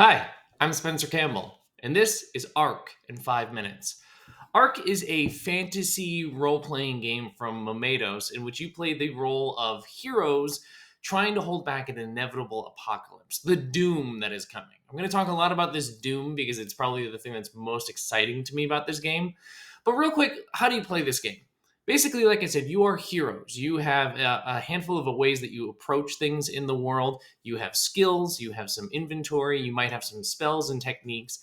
Hi, I'm Spencer Campbell, and this is Ark in 5 minutes. Ark is a fantasy role playing game from momatoes in which you play the role of heroes trying to hold back an inevitable apocalypse, the doom that is coming. I'm going to talk a lot about this doom because it's probably the thing that's most exciting to me about this game. But, real quick, how do you play this game? Basically, like I said, you are heroes. You have a handful of ways that you approach things in the world. You have skills, you have some inventory, you might have some spells and techniques.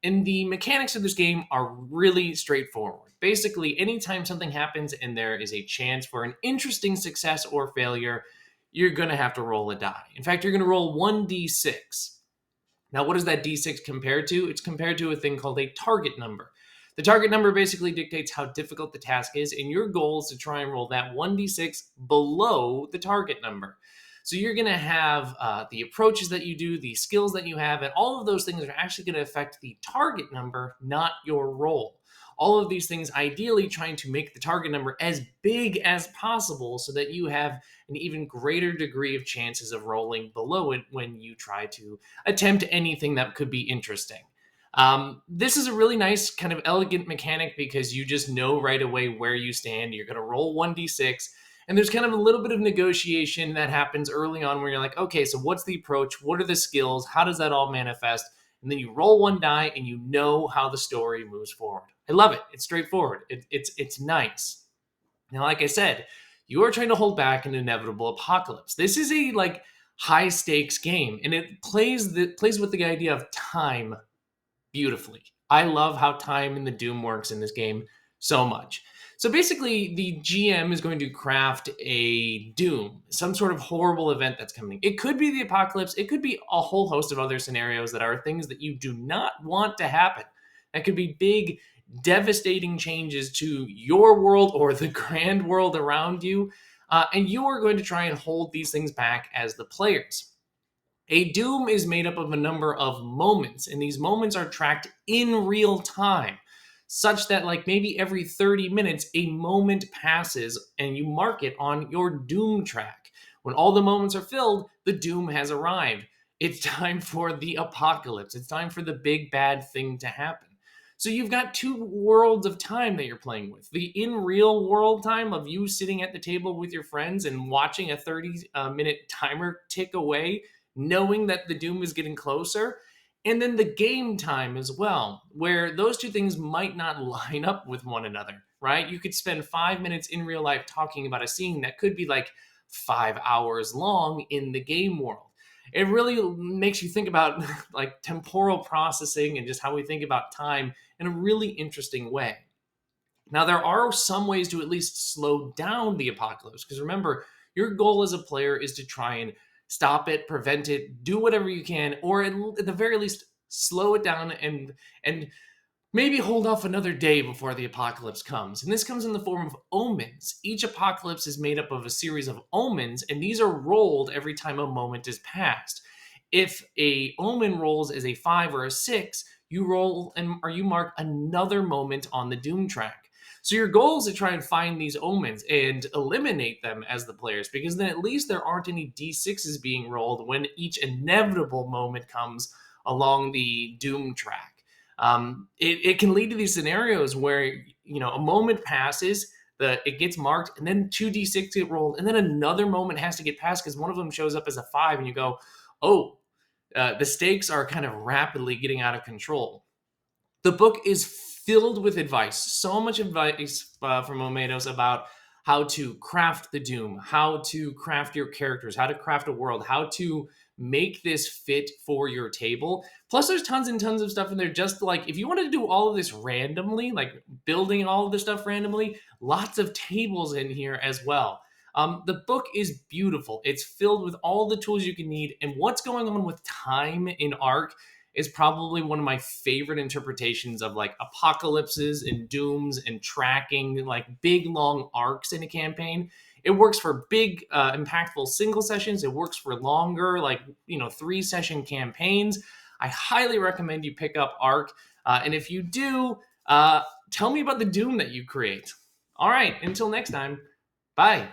And the mechanics of this game are really straightforward. Basically, anytime something happens and there is a chance for an interesting success or failure, you're going to have to roll a die. In fact, you're going to roll 1d6. Now, what is that d6 compared to? It's compared to a thing called a target number. The target number basically dictates how difficult the task is, and your goal is to try and roll that 1d6 below the target number. So you're going to have the approaches that you do, the skills that you have, and all of those things are actually going to affect the target number, not your roll. All of these things ideally trying to make the target number as big as possible so that you have an even greater degree of chances of rolling below it when you try to attempt anything that could be interesting. This is a really nice kind of elegant mechanic because you just know right away where you stand. You're going to roll 1d6, and there's kind of a little bit of negotiation that happens early on where you're like, okay, so what's the approach? What are the skills? How does that all manifest? And then you roll one die and you know how the story moves forward. I love it. It's straightforward. It's nice. Now, like I said, you are trying to hold back an inevitable apocalypse. This is a high stakes game, and it plays with the idea of time beautifully. I love how time and the doom works in this game so much. So basically, the GM is going to craft a doom, some sort of horrible event that's coming. It could be the apocalypse, it could be a whole host of other scenarios that are things that you do not want to happen. That could be big, devastating changes to your world or the grand world around you. And you are going to try and hold these things back as the players. A doom is made up of a number of moments, and these moments are tracked in real time, such that, like, maybe every 30 minutes, a moment passes and you mark it on your doom track. When all the moments are filled, the doom has arrived. It's time for the apocalypse. It's time for the big bad thing to happen. So you've got two worlds of time that you're playing with. The in real world time of you sitting at the table with your friends and watching a 30-minute timer tick away, knowing that the doom is getting closer, and then the game time as well, where those two things might not line up with one another, right? You could spend 5 minutes in real life talking about a scene that could be like 5 hours long in the game world. It really makes you think about like temporal processing and just how we think about time in a really interesting way. Now, there are some ways to at least slow down the apocalypse, because remember, your goal as a player is to try and stop it, prevent it, do whatever you can, or at the very least, slow it down and maybe hold off another day before the apocalypse comes. And this comes in the form of omens. Each apocalypse is made up of a series of omens, and these are rolled every time a moment is passed. If a omen rolls as a 5 or a 6, you roll or you mark another moment on the doom track. So your goal is to try and find these omens and eliminate them as the players, because then at least there aren't any d6s being rolled when each inevitable moment comes along the doom track. It can lead to these scenarios where a moment passes, it gets marked, and then 2d6 get rolled, and then another moment has to get passed because one of them shows up as a 5, and you go, oh, the stakes are kind of rapidly getting out of control. The book is filled with advice, so much advice from Momatoes about how to craft the doom, how to craft your characters, how to craft a world, how to make this fit for your table. Plus, there's tons and tons of stuff in there. Just like if you wanted to do all of this randomly, like building all of this stuff randomly, lots of tables in here as well. The book is beautiful. It's filled with all the tools you can need. And what's going on with time in Ark is probably one of my favorite interpretations of like apocalypses and dooms and tracking like big long arcs in a campaign. It works for big, impactful single sessions. It works for longer, 3-session campaigns. I highly recommend you pick up Ark. And if you do, tell me about the doom that you create. All right, until next time, bye.